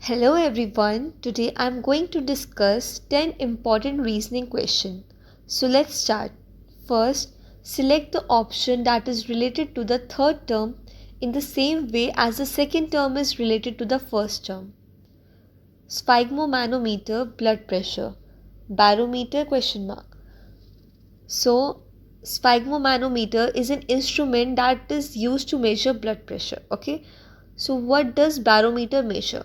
Hello everyone. Today I am going to discuss 10 important reasoning questions. So let's start. First, select the option that is related to the third term in the same way as the second term is related to the first term. Sphygmomanometer, blood pressure. Barometer question mark. So sphygmomanometer is an instrument that is used to measure blood pressure. Okay. So what does barometer measure?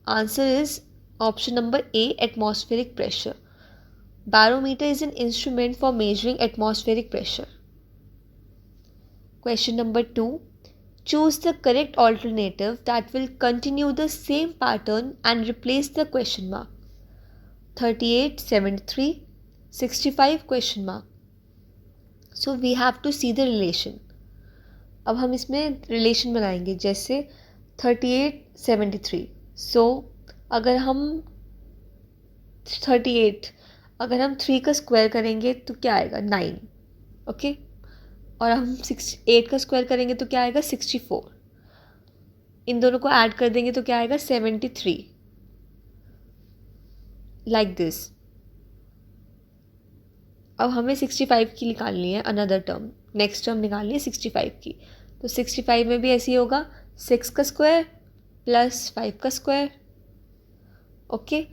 Answer is option number A, atmospheric pressure. Barometer is an instrument for measuring atmospheric pressure. Question number 2. Choose the correct alternative that will continue the same pattern and replace the question mark. 38, 73, 65 question mark. So we have to see the relation. अब हम इसमें relation बनाएंगे जैसे 38, 73. सो अगर हम 3 का square करेंगे तो क्या आएगा 9. ओके. और हम 8 का स्क्वायर करेंगे तो क्या आएगा 64. इन दोनों को ऐड कर देंगे तो क्या आएगा 73. Like this. अब हमें 65 की निकालनी है अनदर टर्म. नेक्स्ट टर्म निकालनी है 65 की. तो 65 में भी ऐसे ही होगा 6 का स्क्वायर प्लस 5 का square. Okay.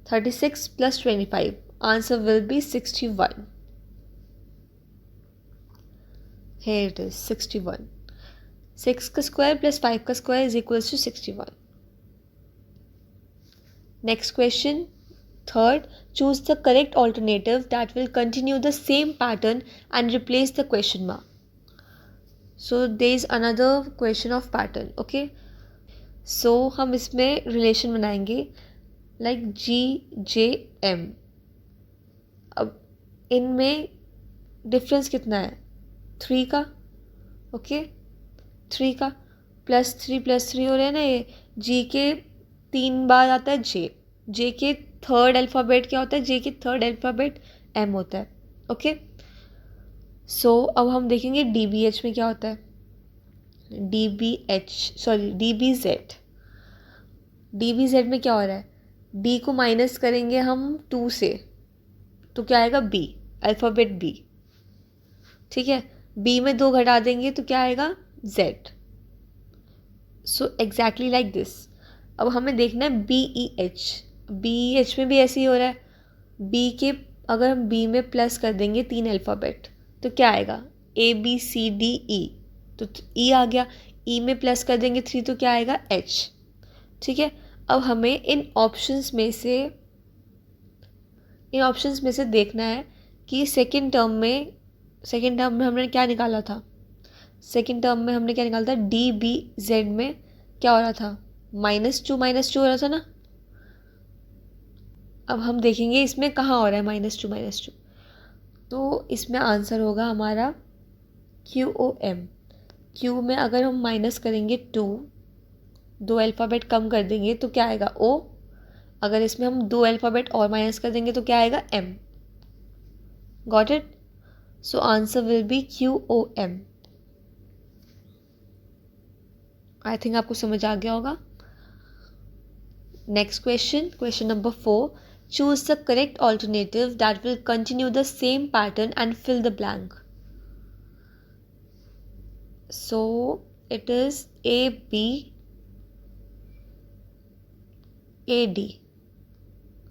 36 plus 25. Answer will be 61. Here it is 61. 6 का square plus 5 का square is equals to 61. Next question. Third, choose the correct alternative that will continue the same pattern and replace the question mark. So there is another question of pattern. Okay. So हम इसमें relation बनाएंगे like GJM. अब इनमें difference कितना है 3 का. Okay. 3 का +3 हो रहा है ना. ये G के 3 बार आता है J के थर्ड अल्फ़ाबेट क्या होता है J के थर्ड अल्फ़ाबेट M होता है. ओके. सो अब हम देखेंगे DBH में क्या होता है. DBZ में क्या हो रहा है. D को माइनस करेंगे हम 2 से तो क्या आएगा B, अल्फ़ाबेट B. ठीक है. B में 2 घटा देंगे तो क्या आएगा Z. So exactly like this. अब हमें देखना है BEH में भी ऐसे ही हो रहा है. B के अगर हम B में प्लस कर देंगे 3 अल्फ़ाबेट तो क्या आएगा ABCDE. तो E आ गया. E में प्लस कर देंगे 3 तो क्या आएगा H. ठीक है. अब हमें इन ऑप्शंस में से देखना है कि सेकंड टर्म में हमने क्या निकाला था. सेकंड टर्म में हमने क्या निकाला था DBZ में क्या हो रहा था -2 हो रहा था ना. अब हम देखेंगे इसमें कहाँ हो रहा है -2. तो इसमें आंसर होगा हमारा QOM. Q में अगर हम माइनस करेंगे 2 अल्फ़ाबेट कम कर देंगे तो क्या आएगा O. अगर इसमें हम 2 अल्फ़ाबेट और माइनस कर देंगे तो क्या आएगा M. Got it. So answer will be QOM. I think आपको समझ आ गया होगा. Next question number 4. Choose the correct alternative that will continue the same pattern and fill the blank. So it is AD.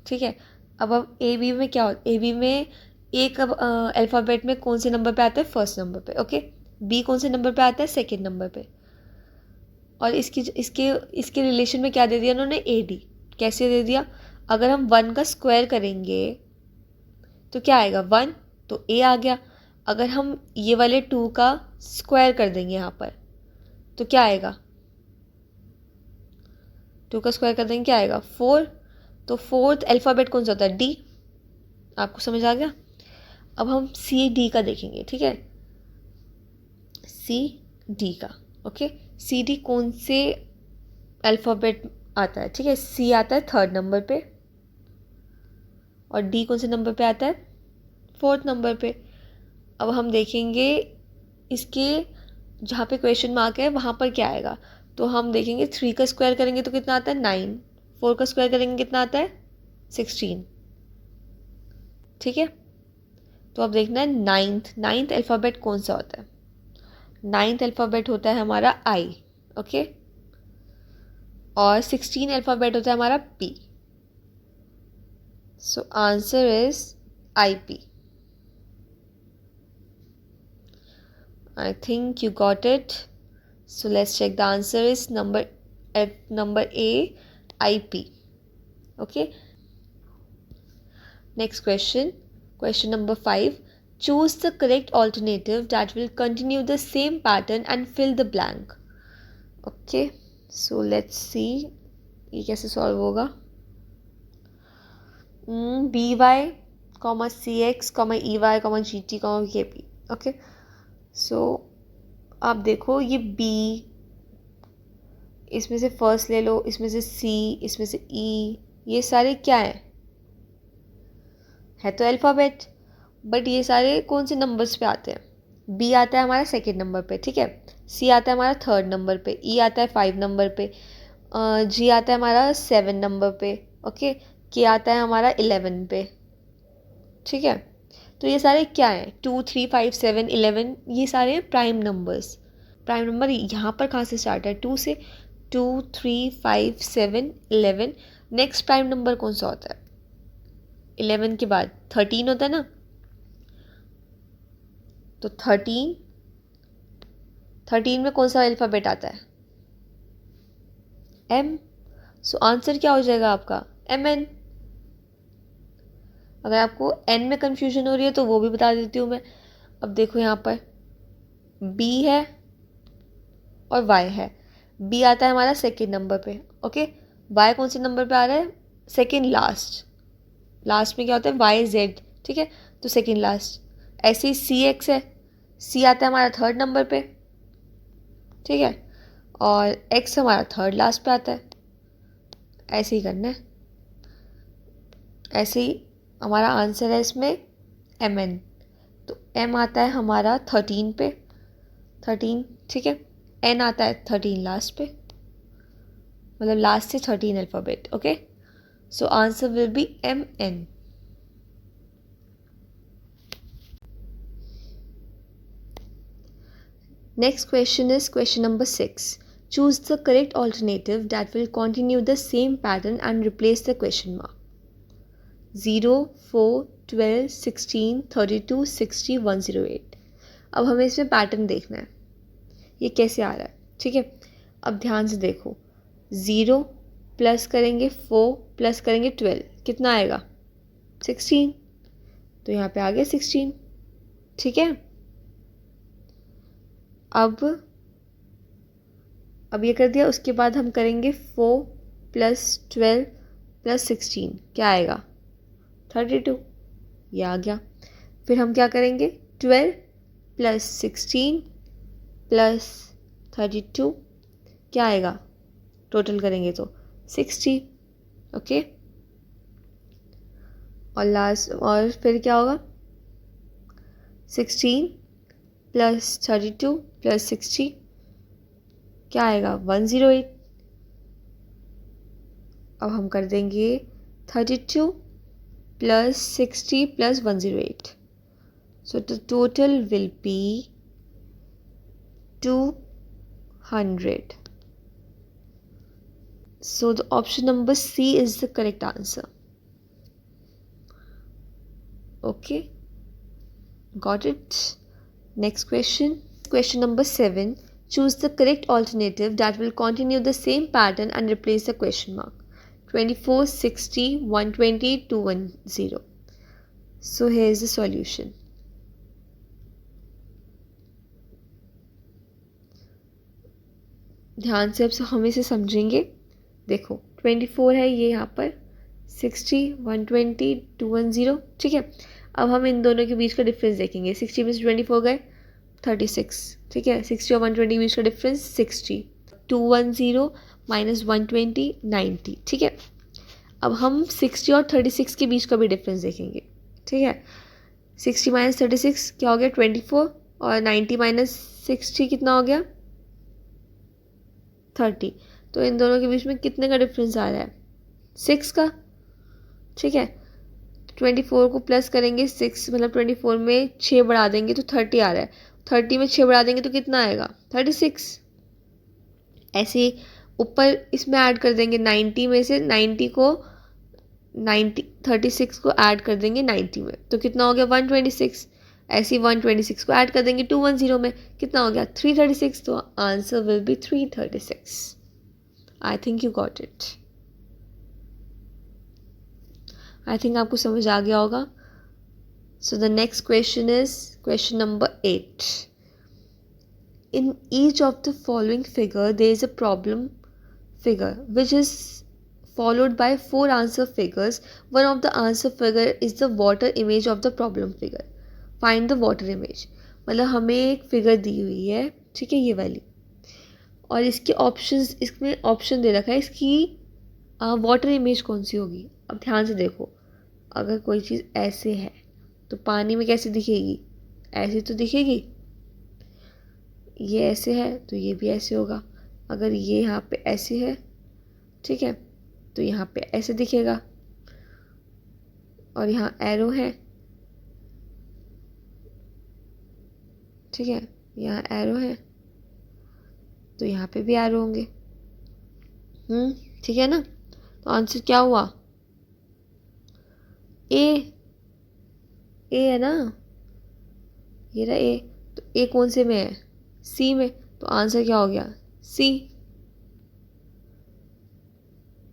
ठीक है. अब AB में क्या होता है. AB में एक अल्फ़ाबेट में कौन से नंबर पे आता है फर्स्ट नंबर पे. ओके. B कौन से नंबर पे आता है सेकंड नंबर पे. और इसके रिलेशन में क्या दे दिया उन्होंने AD. कैसे दे दिया. अगर हम 1 का स्क्वायर करेंगे तो क्या आएगा 1 तो A आ गया. अगर हम ये वाले 2 का स्क्वायर कर देंगे यहाँ पर तो क्या आएगा 2 का स्क्वायर कर देंगे क्या आएगा 4. तो फोर्थ अल्फ़ाबेट कौन सा होता है D. आपको समझ आ गया. अब हम CD का देखेंगे. ठीक है. CD का. ओके. CD कौन से अल्फ़ाबेट आता है. ठीक है. C आता है थर्ड नंबर पे और D कौन से नंबर पे आता है फोर्थ नंबर पे. अब हम देखेंगे इसके जहाँ पे क्वेश्चन मार्क है वहाँ पर क्या आएगा. तो हम देखेंगे 3 का स्क्वायर करेंगे तो कितना आता है 9. 4 का स्क्वायर करेंगे कितना आता है 16। ठीक है, तो अब देखना है नाइन्थ अल्फ़ाबेट कौन सा होता है। नाइन्थ अल्फ़ाबेट होता है हमारा आई, ओके, और 16 अल्फ़ाबेट होता है हमारा P. So answer is I P. I think you got it. So let's check. The answer is number A, IP. Okay. Next question. Question number 5. Choose the correct alternative that will continue the same pattern and fill the blank. Okay. So let's see. ये कैसे solve होगा? BY, CX, EY, GT, KP. Okay. सो आप देखो ये B, इसमें से first ले लो, इसमें से सी, इसमें से ई, ये सारे क्या है तो अल्फ़ाबेट, बट ये सारे कौन से नंबर्स पे आते हैं। बी आता है हमारा सेकंड नंबर पे, ठीक है, सी आता है हमारा थर्ड नंबर पे, ई आता है 5 नंबर पे, जी आता है हमारा 7 नंबर पे, ओके, के आता है हमारा 11 पे। ठीक है, तो ये सारे क्या हैं 2, 3, 5, 7, 11, ये सारे प्राइम नंबर्स। प्राइम नंबर यहाँ पर कहाँ से स्टार्ट है 2 से, 2, 3, 5, 7, 11। नेक्स्ट प्राइम नंबर कौन सा होता है 11 के बाद 13 होता है ना, तो 13 में कौन सा अल्फ़ाबेट आता है एम। सो आंसर क्या हो जाएगा आपका MN। अगर आपको एन में कन्फ्यूजन हो रही है तो वो भी बता देती हूँ मैं। अब देखो यहाँ पर बी है और वाई है। बी आता है हमारा सेकेंड नंबर पे, ओके, वाई कौन से नंबर पे आ रहा है सेकेंड लास्ट में क्या होता है YZ, ठीक है, तो सेकेंड लास्ट। ऐसे ही CX है, सी आता है हमारा थर्ड नंबर पे, ठीक है, और X हमारा थर्ड लास्ट पे आता है। ऐसे ही करना है, ऐसे ही हमारा आंसर है इसमें MN। तो M आता है हमारा 13 पे, 13, ठीक है, N आता है 13 लास्ट पे, मतलब लास्ट से 13 alphabet, okay. So answer will B MN। Next question is question number 6. Choose the correct alternative that will continue the same pattern and replace the question mark. 0, 4, 12, 16, 32, 60, 108। अब हमें इसमें पैटर्न देखना है ये कैसे आ रहा है, ठीक है। अब ध्यान से देखो, 0 प्लस करेंगे 4 प्लस करेंगे 12, कितना आएगा 16, तो यहाँ पे आ गया 16, ठीक है। अब ये कर दिया, उसके बाद हम करेंगे 4 प्लस 12 प्लस 16, क्या आएगा 32, ये आ गया। फिर हम क्या करेंगे 12 प्लस 16 प्लस 32, क्या आएगा टोटल करेंगे तो 60, ओके। और फिर क्या होगा 16 प्लस 32 प्लस 60, क्या आएगा 108। अब हम कर देंगे 32 plus 60 plus 108, so the total will be 200. So the option number C is the correct answer. Okay, got it. Next question. Question number 7. Choose the correct alternative that will continue the same pattern and replace the question mark. 24, 60, 120, 210. So here is the solution. ध्यान से अब हम इसे समझेंगे। देखो 24 है ये यहाँ पर, 60, 120, 210, ठीक है। अब हम इन दोनों के बीच का डिफरेंस देखेंगे। 60 में से 24 गए 36, ठीक है। 60 और 120 के बीच का डिफरेंस 60, 210 माइनस 120 90, ठीक है। अब हम 60 और 36 के बीच का भी डिफरेंस देखेंगे, ठीक है। 60 माइनस 36 क्या हो गया 24, और 90 माइनस 60 कितना हो गया 30। तो इन दोनों के बीच में कितने का डिफरेंस आ रहा है 6 का, ठीक है। 24 को प्लस करेंगे 6, मतलब 24 में 6 बढ़ा देंगे तो 30 आ रहा है। 30 में 6 बढ़ा देंगे तो कितना आएगा? 36। ऐसे ऊपर इसमें ऐड कर देंगे 90 में से 36 को ऐड कर देंगे 90 में, तो कितना हो गया? 126। ऐसे 126 को ऐड कर देंगे 210 में, कितना हो गया? 336। तो answer will B 336। I think you got it. I think आपको समझ आ गया होगा। So the next question is question number 8. In each of the following figure, there is a problem figure which is followed by 4 answer figures. One of the answer figure is the water image of the problem figure. Find the water image. मतलब हमें एक figure दी हुई है, ठीक है, ये वाली, और इसके ऑप्शंस, इसमें ऑप्शन दे रखा है इसकी वाटर इमेज कौन सी होगी। अब ध्यान से देखो, अगर कोई चीज़ ऐसे है तो पानी में कैसे दिखेगी? ऐसे तो दिखेगी। ये ऐसे है तो ये भी ऐसे होगा। अगर ये यहाँ पे ऐसे है, ठीक है, तो यहाँ पे ऐसे दिखेगा। और यहाँ एरो है, ठीक है, यहाँ एरो है तो यहाँ पे भी एरो होंगे। ठीक है ना। तो आंसर क्या हुआ? ए है ना, ये रहा ए। तो ए कौन से में है? सी में। तो आंसर क्या हो गया? C.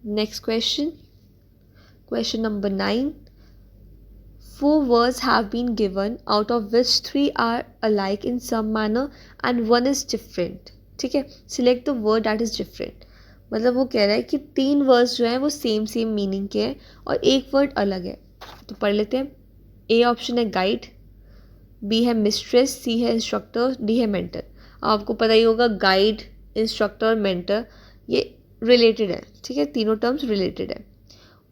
Next question, question number 9. 4 words have been given, out of which 3 are alike in some manner and 1 is different. ठीक है, select the word that is different. मतलब वो कह रहा है कि 3 वर्ड्स जो हैं वो सेम मीनिंग के हैं और एक वर्ड अलग है। तो पढ़ लेते हैं। ए ऑप्शन है गाइड, बी है मिस्ट्रेस, सी है इंस्ट्रक्टर, डी है मेंटर। आपको पता ही होगा गाइड, इंस्ट्रक्टर और मेंटर ये रिलेटेड है, ठीक है, तीनों टर्म्स रिलेटेड है।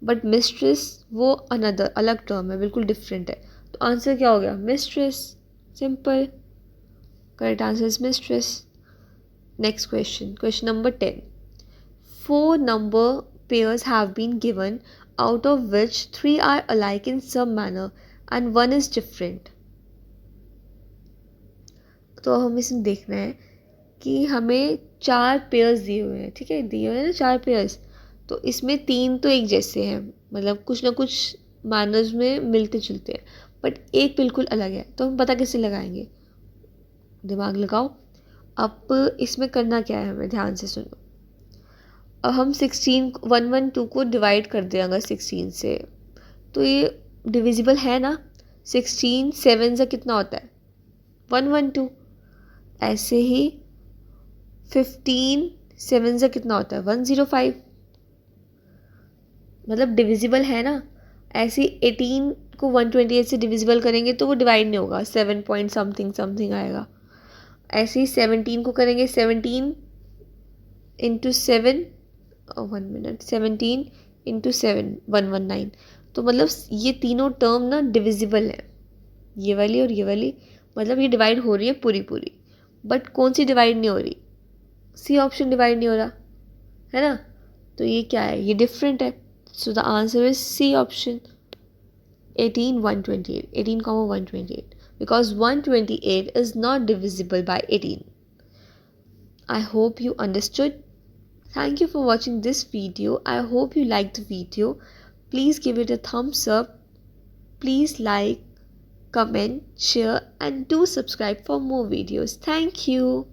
बट मिस्ट्रेस वो अनदर अलग टर्म है, बिल्कुल डिफरेंट है। तो आंसर क्या हो गया? Mistress. Simple, correct answer is mistress. Next question, question number 10. 4 number pairs have been given, out of which 3 are alike in some manner and 1 is different. तो हम इसमें देखना है कि हमें 4 पेयर्स दिए हुए हैं, ठीक है, दिए हुए हैं ना 4 पेयर्स। तो इसमें 3 तो एक जैसे हैं, मतलब कुछ ना कुछ मैनर्स में मिलते जुलते हैं, बट एक बिल्कुल अलग है। तो हम पता कैसे लगाएंगे? दिमाग लगाओ। अब इसमें करना क्या है, हमें ध्यान से सुनो। अब हम 112 को डिवाइड कर दें अगर 16 से, तो ये डिविजिबल है ना। 16 7 से कितना होता है? 112। ऐसे ही 15 7 से कितना होता है? 105। मतलब डिविजिबल है ना। ऐसे ही 18 को 128 से डिविजिबल करेंगे तो वो डिवाइड नहीं होगा, 7 पॉइंट समथिंग समथिंग आएगा। ऐसे ही 17 को करेंगे 17 इंटू 7, 1 मिनट, 17 इंटू 7 119। तो मतलब ये तीनों टर्म ना डिविजिबल है, ये वाली और ये वाली, मतलब ये डिवाइड हो रही है पूरी पूरी। बट कौन सी डिवाइड नहीं हो रही? सी ऑप्शन डिवाइड नहीं हो रहा है ना। तो ये क्या है? ये डिफरेंट है। So the answer is C option, 18 128, 18,128, because 128 is not divisible by 18. I hope you understood. Thank you for watching this video. I hope you liked the video. Please give it a thumbs up. Please like, comment, share and do subscribe for more videos. Thank you.